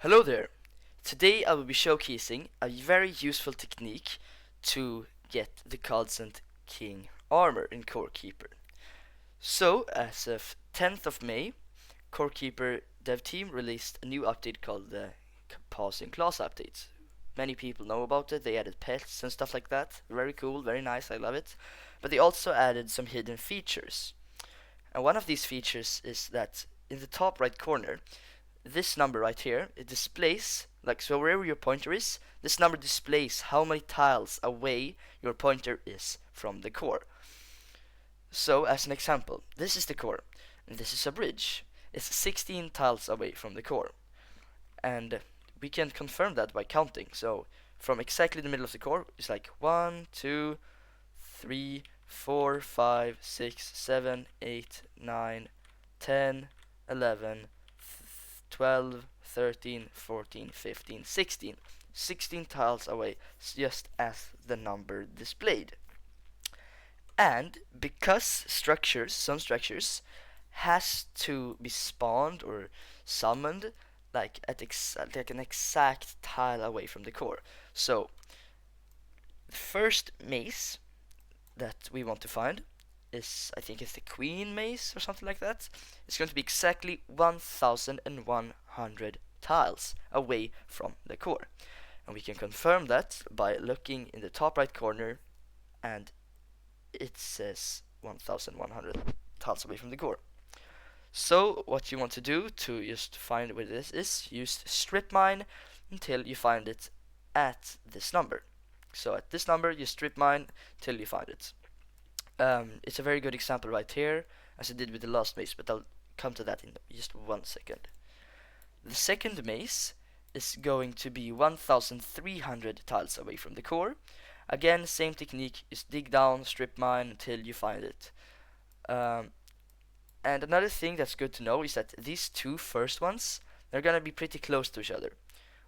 Hello there! Today I will be showcasing a very useful technique to get the Godsent King armor in Core Keeper. So, as of 10th of May, Core Keeper dev team released a new update called the Passing Class update. Many people know about it, they added pets and stuff like that. Very cool, very nice, I love it. But they also added some hidden features. And one of these features is that in the top right corner, this number right here, it displays, like, so wherever your pointer is, this number displays how many tiles away your pointer is from the core. So as an example, this is the core and this is a bridge. It's 16 tiles away from the core, and we can confirm that by counting. So from exactly the middle of the core, it's like 1 2 3 4 5 6 7 8 9 10 11 12, 13, 14, 15, 16. 16 tiles away, just as the number displayed. And because some structures, has to be spawned or summoned like like an exact tile away from the core. So the first maze that we want to find is, I think it's the Queen Maze or something like that. It's going to be exactly 1100 tiles away from the core. And we can confirm that by looking in the top right corner, and it says 1100 tiles away from the core. So what you want to do to just find where this is, use strip mine until you find it at this number. So at this number you strip mine till you find it. It's a very good example right here, as I did with the last maze, but I'll come to that in just 1 second. The second maze is going to be 1300 tiles away from the core. Again, same technique, just dig down, strip mine until you find it. And another thing that's good to know is that these two first ones, they're gonna be pretty close to each other,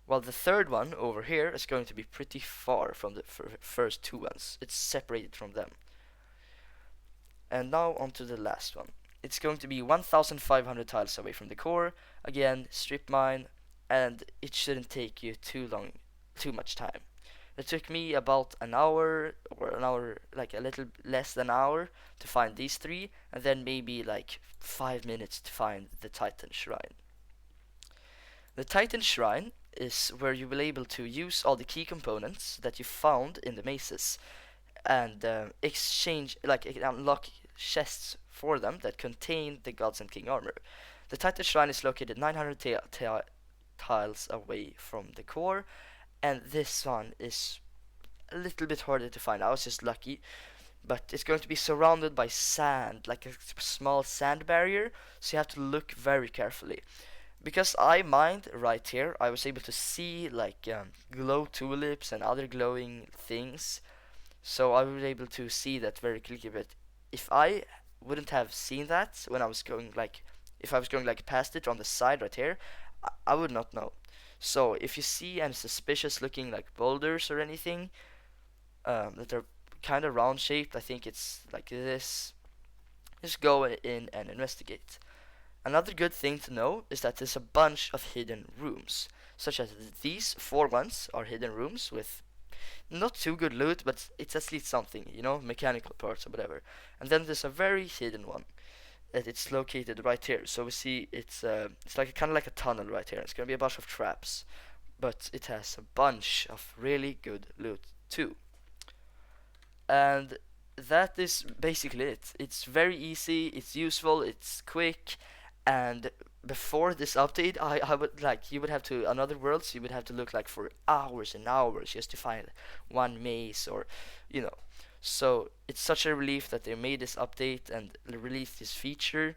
while the third one over here is going to be pretty far from the first two ones. It's separated from them. And now on to the last one. It's going to be 1500 tiles away from the core. Again, strip mine, and it shouldn't take you too much time. It took me about an hour, like a little less than an hour, to find these three, and then maybe like 5 minutes to find the Titan Shrine. The Titan Shrine is where you will be able to use all the key components that you found in the mazes and exchange, like unlock chests for them that contain the Godsent King armor. The Titan Shrine is located 900 tiles away from the core, and this one is a little bit harder to find. I was just lucky, but it's going to be surrounded by sand, like a small sand barrier, so you have to look very carefully. Because I mined right here, I was able to see like glow tulips and other glowing things, so I was able to see that very clearly. But if I wouldn't have seen that when I was going like, if I was going like past it on the side right here, I would not know. So if you see any suspicious looking like boulders or anything that are kind of round shaped, I think it's like this, just go in and investigate. Another good thing to know is that there's a bunch of hidden rooms, such as these four ones are hidden rooms with not too good loot, but it's at least something, mechanical parts or whatever. And then there's a very hidden one that it's located right here. So we see it's like kind of like a tunnel right here. It's gonna be a bunch of traps, but it has a bunch of really good loot too. And that is basically it. It's very easy, it's useful, it's quick, and before this update, I would like, you would have to, on other worlds you would have to look like for hours and hours just to find one maze, or you know. So it's such a relief that they made this update and released this feature,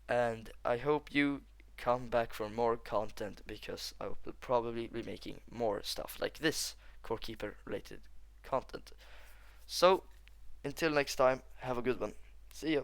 and I hope you come back for more content, because I will probably be making more stuff like this Core Keeper related content. So until next time, have a good one. See ya.